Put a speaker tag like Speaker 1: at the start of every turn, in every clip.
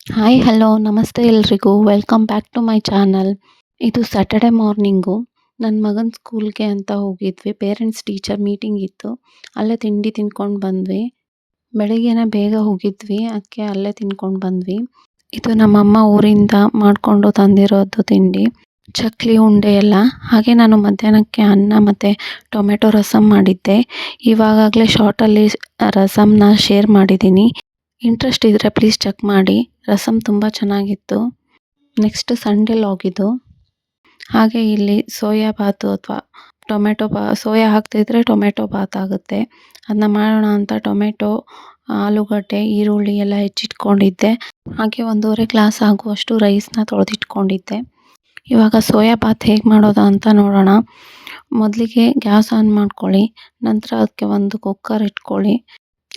Speaker 1: Hi hello ನಮಸ್ತೆ ಎಲ್ರಿಗೂ welcome back to my channel. ಇದು ಸ್ಯಾಟರ್ಡೆ ಮಾರ್ನಿಂಗು ನನ್ನ ಮಗನ ಸ್ಕೂಲ್ಗೆ ಅಂತ ಹೋಗಿದ್ವಿ. ಪೇರೆಂಟ್ಸ್ ಟೀಚರ್ ಮೀಟಿಂಗ್ ಇತ್ತು. ಅಲ್ಲೇ ತಿಂಡಿ ತಿಂದ್ಕೊಂಡು ಬಂದ್ವಿ. ಬೆಳಿಗ್ಗೆನೇ ಬೇಗ ಹೋಗಿದ್ವಿ, ಅದಕ್ಕೆ ಅಲ್ಲೇ ತಿಂದ್ಕೊಂಡು ಬಂದ್ವಿ. ಇದು ನಮ್ಮಮ್ಮ ಊರಿಂದ ಮಾಡಿಕೊಂಡು ತಂದಿರೋದು ತಿಂಡಿ, ಚಕ್ಲಿ ಉಂಡೆ ಎಲ್ಲ. ಹಾಗೆ ನಾನು ಮಧ್ಯಾಹ್ನಕ್ಕೆ ಅನ್ನ ಮತ್ತು ಟೊಮೆಟೊ ರಸಮ್ ಮಾಡಿದ್ದೆ. ಇವಾಗಲೇ ಶಾರ್ಟಲ್ಲಿ ರಸಮ್ನ ಶೇರ್ ಮಾಡಿದ್ದೀನಿ. ಇಂಟ್ರೆಸ್ಟ್ ಇದ್ದರೆ ಪ್ಲೀಸ್ ಚೆಕ್ ಮಾಡಿ. ರಸಮ್ ತುಂಬ ಚೆನ್ನಾಗಿತ್ತು. ನೆಕ್ಸ್ಟ್ ಸಂಡೇ ಲಾಗಿದು. ಹಾಗೆ ಇಲ್ಲಿ ಸೋಯಾ ಬಾತು ಅಥವಾ ಸೋಯಾ ಹಾಕ್ತಿದ್ರೆ ಟೊಮೆಟೊ ಬಾತ್ ಆಗುತ್ತೆ. ಅದನ್ನ ಮಾಡೋಣ ಅಂತ ಟೊಮೆಟೊ, ಆಲೂಗಡ್ಡೆ, ಈರುಳ್ಳಿ ಎಲ್ಲ ಹೆಚ್ಚಿಟ್ಕೊಂಡಿದ್ದೆ. ಹಾಗೆ 1.5 ಗ್ಲಾಸ್ ಆಗುವಷ್ಟು ರೈಸ್ನ ತೊಳೆದಿಟ್ಕೊಂಡಿದ್ದೆ. ಇವಾಗ ಸೋಯಾ ಬಾತ್ ಹೇಗೆ ಮಾಡೋದು ಅಂತ ನೋಡೋಣ. ಮೊದಲಿಗೆ ಗ್ಯಾಸ್ ಆನ್ ಮಾಡ್ಕೊಳ್ಳಿ. ನಂತರ ಅದಕ್ಕೆ ಒಂದು ಕುಕ್ಕರ್ ಇಟ್ಕೊಳ್ಳಿ.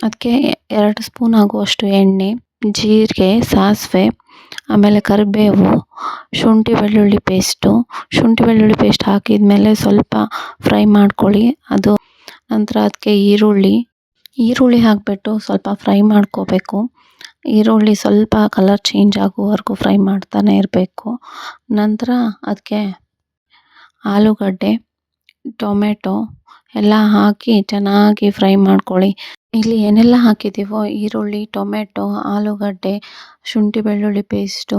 Speaker 1: ಅದಕ್ಕೆ 2 ಸ್ಪೂನ್ ಆಗುವಷ್ಟು ಎಣ್ಣೆ, ಜೀರಿಗೆ, ಸಾಸಿವೆ, ಆಮೇಲೆ ಕರಿಬೇವು, ಶುಂಠಿ ಬೆಳ್ಳುಳ್ಳಿ ಪೇಸ್ಟ್ ಹಾಕಿದ್ಮೇಲೆ ಸ್ವಲ್ಪ ಫ್ರೈ ಮಾಡ್ಕೊಳ್ಳಿ. ಅದು ನಂತರ ಅದಕ್ಕೆ ಈರುಳ್ಳಿ ಹಾಕಿಬಿಟ್ಟು ಸ್ವಲ್ಪ ಫ್ರೈ ಮಾಡ್ಕೋಬೇಕು. ಈರುಳ್ಳಿ ಸ್ವಲ್ಪ ಕಲರ್ ಚೇಂಜ್ ಆಗುವವರೆಗೂ ಫ್ರೈ ಮಾಡ್ತಾನೆ ಇರಬೇಕು. ನಂತರ ಅದಕ್ಕೆ ಆಲೂಗಡ್ಡೆ, ಟೊಮೆಟೊ ಎಲ್ಲ ಹಾಕಿ ಚೆನ್ನಾಗಿ ಫ್ರೈ ಮಾಡ್ಕೊಳ್ಳಿ. ಇಲ್ಲಿ ಏನೆಲ್ಲ ಹಾಕಿದ್ದೀವೋ ಈರುಳ್ಳಿ, ಟೊಮೆಟೊ, ಆಲೂಗಡ್ಡೆ, ಶುಂಠಿ ಬೆಳ್ಳುಳ್ಳಿ ಪೇಸ್ಟು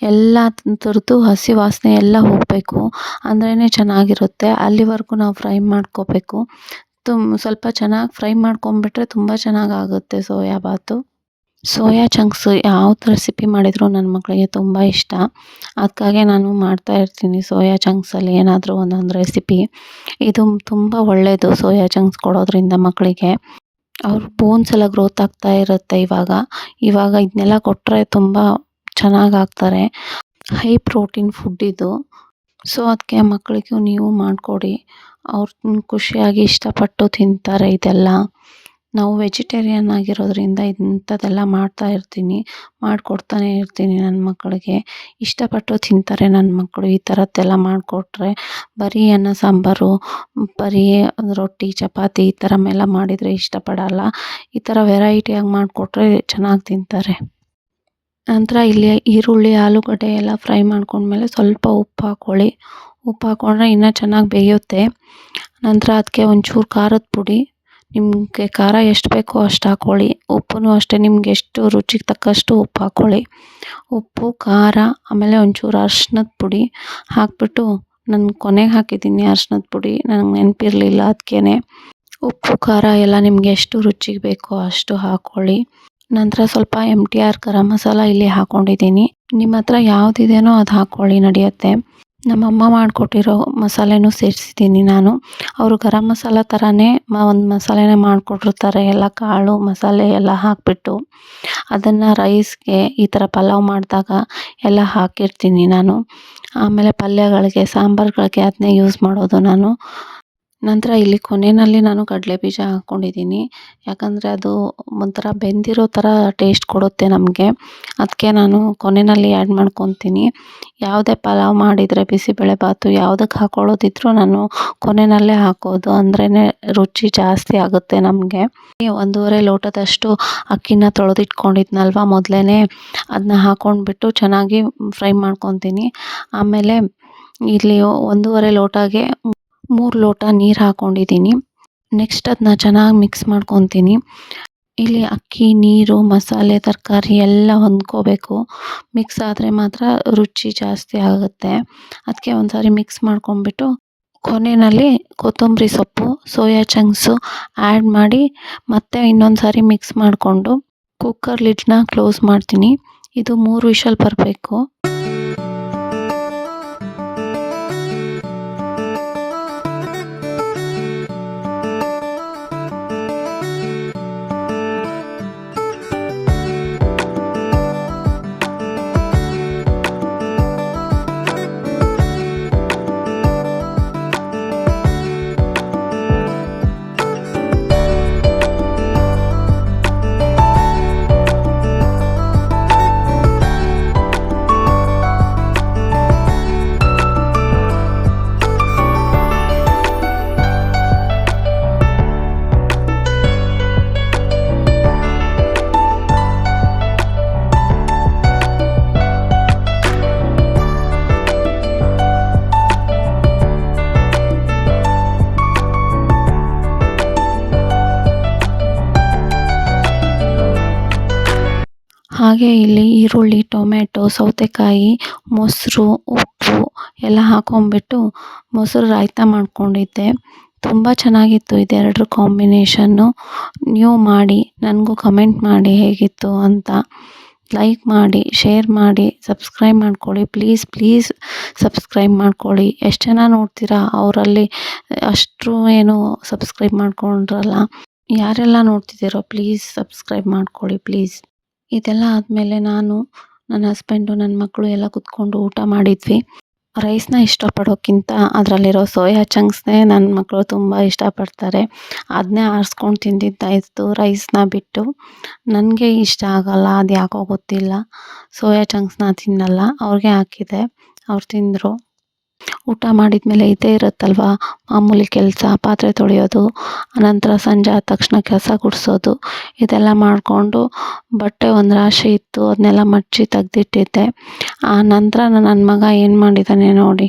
Speaker 1: ಎಲ್ಲ ಥರದ್ದು ಹಸಿ ವಾಸನೆ ಎಲ್ಲ ಹೋಗಬೇಕು, ಅಂದ್ರೇ ಚೆನ್ನಾಗಿರುತ್ತೆ. ಅಲ್ಲಿವರೆಗೂ ನಾವು ಫ್ರೈ ಮಾಡ್ಕೋಬೇಕು. ಸ್ವಲ್ಪ ಚೆನ್ನಾಗಿ ಫ್ರೈ ಮಾಡ್ಕೊಂಬಿಟ್ರೆ ತುಂಬ ಚೆನ್ನಾಗಾಗುತ್ತೆ ಸೋಯಾ ಬಾತು. ಸೋಯಾ ಚಂಕ್ಸ್ ಯಾವ್ದು ರೆಸಿಪಿ ಮಾಡಿದರೂ ನನ್ನ ಮಕ್ಕಳಿಗೆ ತುಂಬ ಇಷ್ಟ. ಅದಕ್ಕಾಗೆ ನಾನು ಮಾಡ್ತಾಯಿರ್ತೀನಿ ಸೋಯಾ ಚಂಕ್ಸಲ್ಲಿ ಏನಾದರೂ ಒಂದೊಂದು ರೆಸಿಪಿ. ಇದು ತುಂಬ ಒಳ್ಳೆಯದು ಸೋಯಾ ಚಂಕ್ಸ್ ಕೊಡೋದ್ರಿಂದ ಮಕ್ಕಳಿಗೆ. ಅವ್ರ ಬೋನ್ಸ್ ಎಲ್ಲ ಗ್ರೋತ್ ಆಗ್ತಾ ಇರುತ್ತೆ ಇವಾಗ ಇದನ್ನೆಲ್ಲ ಕೊಟ್ಟರೆ ತುಂಬ ಚೆನ್ನಾಗಾಗ್ತಾರೆ. ಹೈ ಪ್ರೋಟೀನ್ ಫುಡ್ ಇದು. ಸೊ ಅದಕ್ಕೆ ಮಕ್ಕಳಿಗೂ ನೀವು ಮಾಡಿಕೊಡಿ. ಅವ್ರು ಖುಷಿಯಾಗಿ ಇಷ್ಟಪಟ್ಟು ತಿಂತಾರೆ ಇದೆಲ್ಲ. ನಾವು ವೆಜಿಟೇರಿಯನ್ ಆಗಿರೋದ್ರಿಂದ ಇಂಥದ್ದೆಲ್ಲ ಮಾಡಿಕೊಡ್ತಾನೆ ಇರ್ತೀನಿ ನನ್ನ ಮಕ್ಕಳಿಗೆ. ಇಷ್ಟಪಟ್ಟು ತಿಂತಾರೆ ನನ್ನ ಮಕ್ಕಳು. ಈ ಥರದ್ದೆಲ್ಲ ಮಾಡಿಕೊಟ್ರೆ ಬರೀ ಅನ್ನ ಸಾಂಬಾರು, ಬರೀ ರೊಟ್ಟಿ ಚಪಾತಿ ಈ ಥರ ಎಲ್ಲ ಮಾಡಿದರೆ ಇಷ್ಟಪಡಲ್ಲ. ಈ ಥರ ವೆರೈಟಿಯಾಗಿ ಮಾಡಿಕೊಟ್ರೆ ಚೆನ್ನಾಗಿ ತಿಂತಾರೆ. ನಂತರ ಇಲ್ಲಿ ಈರುಳ್ಳಿ, ಆಲೂಗಡ್ಡೆ ಎಲ್ಲ ಫ್ರೈ ಮಾಡ್ಕೊಂಡ್ಮೇಲೆ ಸ್ವಲ್ಪ ಉಪ್ಪು ಹಾಕ್ಕೊಳ್ಳಿ. ಉಪ್ಪು ಹಾಕ್ಕೊಂಡ್ರೆ ಇನ್ನೂ ಚೆನ್ನಾಗಿ ಬೇಯುತ್ತೆ. ನಂತರ ಅದಕ್ಕೆ ಒಂಚೂರು ಖಾರದ ಪುಡಿ, ನಿಮಗೆ ಖಾರ ಎಷ್ಟು ಬೇಕೋ ಅಷ್ಟು ಹಾಕ್ಕೊಳ್ಳಿ. ಉಪ್ಪು ಅಷ್ಟೇ, ನಿಮ್ಗೆ ಎಷ್ಟು ರುಚಿಗೆ ತಕ್ಕಷ್ಟು ಉಪ್ಪು ಹಾಕ್ಕೊಳ್ಳಿ. ಉಪ್ಪು, ಖಾರ, ಆಮೇಲೆ ಒಂಚೂರು ಅರ್ಶಿನದ ಪುಡಿ ಹಾಕಿಬಿಟ್ಟು, ನಾನು ಕೊನೆಗೆ ಹಾಕಿದ್ದೀನಿ ಅರ್ಶಿನದ ಪುಡಿ, ನನಗೆ ನೆನಪಿರಲಿಲ್ಲ. ಅದಕ್ಕೇ ಉಪ್ಪು ಖಾರ ಎಲ್ಲ ನಿಮಗೆ ಎಷ್ಟು ರುಚಿಗೆ ಬೇಕೋ ಅಷ್ಟು ಹಾಕ್ಕೊಳ್ಳಿ. ನಂತರ ಸ್ವಲ್ಪ MTR ಗರಂ ಮಸಾಲ ಇಲ್ಲಿ ಹಾಕ್ಕೊಂಡಿದ್ದೀನಿ. ನಿಮ್ಮ ಹತ್ರ ಯಾವುದಿದೆಯೋ ಅದು ಹಾಕ್ಕೊಳ್ಳಿ, ನಡೆಯುತ್ತೆ. ನಮ್ಮಮ್ಮ ಮಾಡಿಕೊಟ್ಟಿರೋ ಮಸಾಲೆನೂ ಸೇರಿಸಿದ್ದೀನಿ ನಾನು. ಅವರು ಗರಂ ಮಸಾಲ ಥರನೇ ಒಂದು ಮಸಾಲೆನೇ ಮಾಡಿಕೊಟ್ಟಿರ್ತಾರೆ, ಎಲ್ಲ ಕಾಳು ಮಸಾಲೆ ಎಲ್ಲ ಹಾಕಿಬಿಟ್ಟು. ಅದನ್ನು ರೈಸ್ಗೆ ಈ ಥರ ಪಲಾವ್ ಮಾಡಿದಾಗ ಎಲ್ಲ ಹಾಕಿರ್ತೀನಿ ನಾನು. ಆಮೇಲೆ ಪಲ್ಯಗಳಿಗೆ, ಸಾಂಬಾರುಗಳಿಗೆ ಅದನ್ನೇ ಯೂಸ್ ಮಾಡೋದು ನಾನು. ನಂತರ ಇಲ್ಲಿ ಕೊನೆಯಲ್ಲಿ ನಾನು ಕಡಲೆ ಬೀಜ ಹಾಕ್ಕೊಂಡಿದ್ದೀನಿ. ಯಾಕಂದರೆ ಅದು ಒಂಥರ ಬೆಂದಿರೋ ಥರ ಟೇಸ್ಟ್ ಕೊಡುತ್ತೆ ನಮಗೆ. ಅದಕ್ಕೆ ನಾನು ಕೊನೆಯಲ್ಲಿ ಆ್ಯಡ್ ಮಾಡ್ಕೊತೀನಿ. ಯಾವುದೇ ಪಲಾವ್ ಮಾಡಿದರೆ, ಬಿಸಿಬೇಳೆಬಾತು ಯಾವುದಕ್ಕೆ ಹಾಕ್ಕೊಳ್ಳೋದಿದ್ರೂ ನಾನು ಕೊನೆಯಲ್ಲೇ ಹಾಕೋದು, ಅಂದ್ರೇ ರುಚಿ ಜಾಸ್ತಿ ಆಗುತ್ತೆ ನಮಗೆ. 1.5 ಲೋಟದಷ್ಟು ಅಕ್ಕಿನ ತೊಳೆದಿಟ್ಕೊಂಡಿದ್ನಲ್ವ ಮೊದಲೇ, ಅದನ್ನ ಹಾಕ್ಕೊಂಡ್ಬಿಟ್ಟು ಚೆನ್ನಾಗಿ ಫ್ರೈ ಮಾಡ್ಕೊತೀನಿ. ಆಮೇಲೆ ಇಲ್ಲಿ 1.5 ಲೋಟಗೆ 3 ಲೋಟ ನೀರು ಹಾಕ್ಕೊಂಡಿದ್ದೀನಿ. ನೆಕ್ಸ್ಟ್ ಅದನ್ನ ಚೆನ್ನಾಗಿ ಮಿಕ್ಸ್ ಮಾಡ್ಕೊತೀನಿ. ಇಲ್ಲಿ ಅಕ್ಕಿ, ನೀರು, ಮಸಾಲೆ, ತರಕಾರಿ ಎಲ್ಲ ಹೊಂದ್ಕೋಬೇಕು. ಮಿಕ್ಸ್ ಆದರೆ ಮಾತ್ರ ರುಚಿ ಜಾಸ್ತಿ ಆಗುತ್ತೆ. ಅದಕ್ಕೆ ಒಂದು ಸಾರಿ ಮಿಕ್ಸ್ ಮಾಡ್ಕೊಂಬಿಟ್ಟು ಕೊನೆಯಲ್ಲಿ ಕೊತ್ತಂಬರಿ ಸೊಪ್ಪು, ಸೋಯಾ ಚಂಕ್ಸು ಆ್ಯಡ್ ಮಾಡಿ ಮತ್ತೆ ಇನ್ನೊಂದು ಸಾರಿ ಮಿಕ್ಸ್ ಮಾಡಿಕೊಂಡು ಕುಕ್ಕರ್ ಲಿಡ್ನ ಕ್ಲೋಸ್ ಮಾಡ್ತೀನಿ. ಇದು 3 ವಿಷಲ್ ಬರಬೇಕು. ಹಾಗೆ ಇಲ್ಲಿ ಈರುಳ್ಳಿ, ಟೊಮೆಟೊ, ಸೌತೆಕಾಯಿ, ಮೊಸರು, ಉಪ್ಪು ಎಲ್ಲ ಹಾಕೊಂಡ್ಬಿಟ್ಟು ಮೊಸರು ರಾಯ್ತ ಮಾಡ್ಕೊಂಡಿದ್ದೆ. ತುಂಬ ಚೆನ್ನಾಗಿತ್ತು ಇದೆರಡರ ಕಾಂಬಿನೇಷನ್ನು. ನೀವು ಮಾಡಿ ನನಗೂ ಕಮೆಂಟ್ ಮಾಡಿ ಹೇಗಿತ್ತು ಅಂತ. ಲೈಕ್ ಮಾಡಿ, ಶೇರ್ ಮಾಡಿ, ಸಬ್ಸ್ಕ್ರೈಬ್ ಮಾಡ್ಕೊಳ್ಳಿ. ಪ್ಲೀಸ್ ಸಬ್ಸ್ಕ್ರೈಬ್ ಮಾಡ್ಕೊಳ್ಳಿ. ಎಷ್ಟು ಜನ ನೋಡ್ತೀರಾ ಅವರಲ್ಲಿ ಅಷ್ಟು ಏನು ಸಬ್ಸ್ಕ್ರೈಬ್ ಮಾಡ್ಕೊಂಡ್ರಲ್ಲ. ಯಾರೆಲ್ಲ ನೋಡ್ತಿದ್ದೀರೋ ಪ್ಲೀಸ್ ಸಬ್ಸ್ಕ್ರೈಬ್ ಮಾಡ್ಕೊಳ್ಳಿ ಪ್ಲೀಸ್. ಇದೆಲ್ಲ ಆದಮೇಲೆ ನಾನು, ನನ್ನ ಹಸ್ಬೆಂಡು, ನನ್ನ ಮಕ್ಕಳು ಎಲ್ಲ ಕುತ್ಕೊಂಡು ಊಟ ಮಾಡಿದ್ವಿ. ರೈಸ್ನ ಇಷ್ಟಪಡೋಕ್ಕಿಂತ ಅದರಲ್ಲಿರೋ ಸೋಯಾ ಚಂಕ್ಸ್ನೇ ನನ್ನ ಮಕ್ಕಳು ತುಂಬ ಇಷ್ಟಪಡ್ತಾರೆ. ಅದನ್ನೇ ಆರಿಸ್ಕೊಂಡು ತಿಂದಿದ್ದಾಯಿತು ರೈಸ್ನ ಬಿಟ್ಟು. ನನಗೆ ಇಷ್ಟ ಆಗಲ್ಲ, ಅದು ಯಾಕೋ ಗೊತ್ತಿಲ್ಲ. ಸೋಯಾ ಚಂಕ್ಸ್ನ ತಿನ್ನಲ್ಲ, ಅವ್ರಿಗೆ ಹಾಕಿದೆ, ಅವ್ರು ತಿಂದರು. ಊಟ ಮಾಡಿದ್ಮೇಲೆ ಇದೇ ಇರುತ್ತಲ್ವ ಮಾಮೂಲಿ ಕೆಲಸ, ಪಾತ್ರೆ ತೊಳೆಯೋದು, ಅನಂತರ ಸಂಜೆ ಆದ ತಕ್ಷಣ ಕಸ ಗುಡಿಸೋದು, ಇದೆಲ್ಲ ಮಾಡಿಕೊಂಡು ಬಟ್ಟೆ ಒಂದು ರಾಶಿ ಇತ್ತು, ಅದನ್ನೆಲ್ಲ ಮಡಚಿ ತೆಗ್ದಿಟ್ಟಿದ್ದೆ. ಆ ನಂತರ ನನ್ನ ಮಗ ಏನು ಮಾಡಿದ್ದಾನೆ ನೋಡಿ,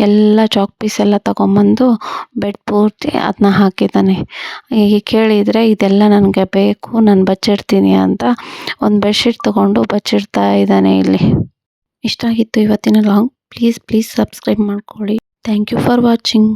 Speaker 1: ಎಲ್ಲ ಚಾಕ್ ಪೀಸ್ ಎಲ್ಲ ತಗೊಂಬಂದು ಬೆಡ್ ಪೂರ್ತಿ ಅದನ್ನ ಹಾಕಿದ್ದಾನೆ. ಈಗ ಕೇಳಿದರೆ ಇದೆಲ್ಲ ನನಗೆ ಬೇಕು, ನಾನು ಬಚ್ಚಿಡ್ತೀನಿ ಅಂತ ಒಂದು ಬೆಡ್ಶೀಟ್ ತೊಗೊಂಡು ಬಚ್ಚಿಡ್ತಾ ಇದ್ದಾನೆ ಇಲ್ಲಿ. ಇಷ್ಟ ಆಗಿತ್ತು ಇವತ್ತಿನ ಲಾಗ್. ಪ್ಲೀಸ್ ಸಬ್ಸ್ಕ್ರೈಬ್ ಮಾಡ್ಕೊಳ್ಳಿ. Thank you for watching.